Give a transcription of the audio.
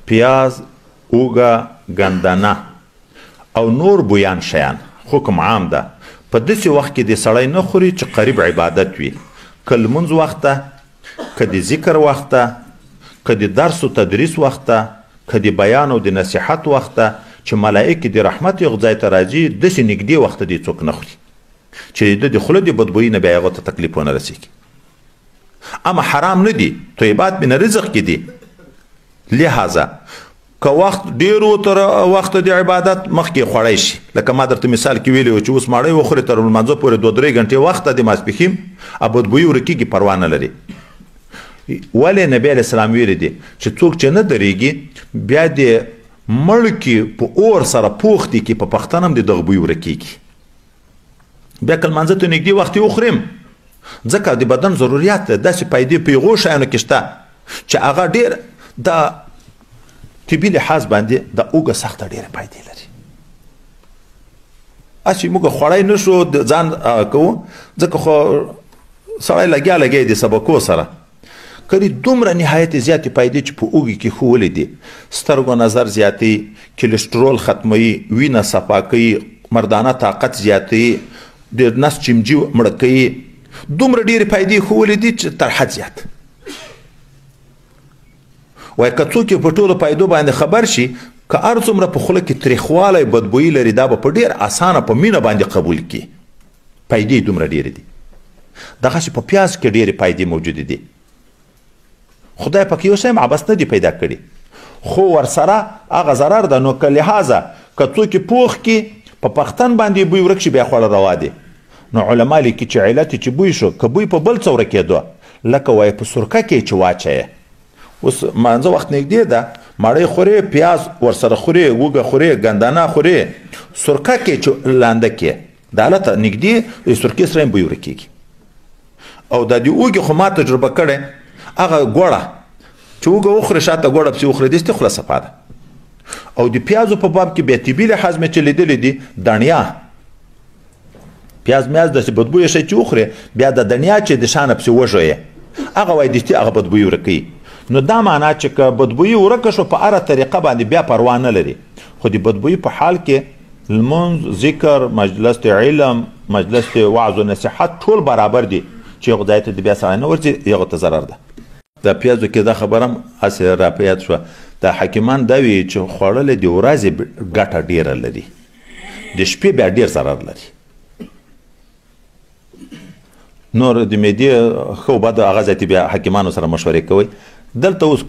پیاز، اوږه، ګندنه او نور بویان شیان حکم عام ده په داسې وخت کې د سړی نه خوري چې قریب عبادت وي، که لمونځ وخت ده، که د ذکر وخت ده، که د درس و تدریس وخت ده، که د بیان او د نصیحت وخت ده چې ملائکې د رحمت یو ځای ته راځي، داسې نږدې وخت دې څوک نه خوري چې د خوله د بدبویي نه بیا هغه ته تکلیف ونه رسېږي. اما حرام نه دي، طیبات من رزق کې دي. لہذا که وخت ډېر تر وخت د عبادت مخکې خوړی شي، لکه ما درته مثال کې ویلي و چې اوس ماړی وخورې تر لمانځه پورې 2-3 غنټې وخت د ماسپښین بدبویي ورکېږي، پروا نه لري. ولې نبی علیه السلام ویلي دي چې څوک چې نه درېږي بیا د مړکې په اور سره پوخ دي کې په پختن هم د دغه بوی ورکېږي. بیا که لمانځه ته نږدې وخت یې وخوریم، ځکه د بدن ضروریات ده، داسې پیدې په هغو شیانو کې شته چې هغه ډېر د طبي لحاظ باندې د اوږه سخته ډېرې پیدې لري. چې موږ خوړی نه شو ځان کوو، ځکه خو سړی لګیا دی سبقو سره، کدي دومره نهایت زیاتې پیدې چې په اوږې کې ښوولې دي، سترګو نظر زیاتوي، کلسټرول ختموي، وینه صفا کوي، مردانه طاقت زیاتوي، د نس چمجي مړه کوي، دومره ډېرې پیدې ښوولې دي چې تر حد زیات. وایي که څوک په ټولو پیدو باندې خبر شي، که هر څومره په خوله کې تریخوالی بدبویي لري، دا به په ډېر اسانه په مینه باندې قبول کړي. پیدې دومره ډېرې دي. دغسې په پیاز کې ډېرې پیدې موجودې دي. خدای پاک یو شی عبث نه دی پیدا کړي، خو ورسره هغه ضرر ده. نو که لحاظه که څوک یې پوخ کړي، په پختن باندې بوی ورک شي، بیا خوړه روا دي. نو علما لیکي چې علت چې بوی شو، که بوی په بل څه ورکېدو، لکه وایي په سرکه کې چې واچوې. اوس مانځه وخت نږدې ده، ماړی خورې، پیاز ورسره خورې، اوږه خورې، ګندنه خورې، سرکه کې چې لانده کې د هلته نږدې د سرکې سره هم بوی ورکېږي. او دا د اوږې خو ما تجربه کړې، هغه ګوړه چې اوږه وخورې شاته ګوړه پسې وخورې، داسې خوله صفا ده. او د پیازو په باب کې بیا طبي لحاظ مې چې لیدلي دي، دڼیا پیاز میاز داسې بدبویه شی چې وخورې، بیا د دڼیا چې د شانه پسې وژویې، هغه وایي دستي هغه بدبویي ورکوي. نو دا معنا چې که بدبویي ورکه شو، په هره طریقه باندې بیا پروا نه لري. خو د بدبویي په حال کې لمونځ، ذکر، مجلس علم، مجلس وعظ و نصیحت ټول برابر دي، چې یو ځای ته د بیا سړی نه ورځي، یو ته ضرر ده. د پیازو کې دا خبره هم هسې را په یاد شوه، دا حکیمان دا وایي چې خوړل د ورځې ګټه ډېره لري، د شپې بیا ډېر ضرر لري. نور د معدې ښه و بد هغه ځای ته بیا حکیمانو سره مشورې کوئ. دلته اوس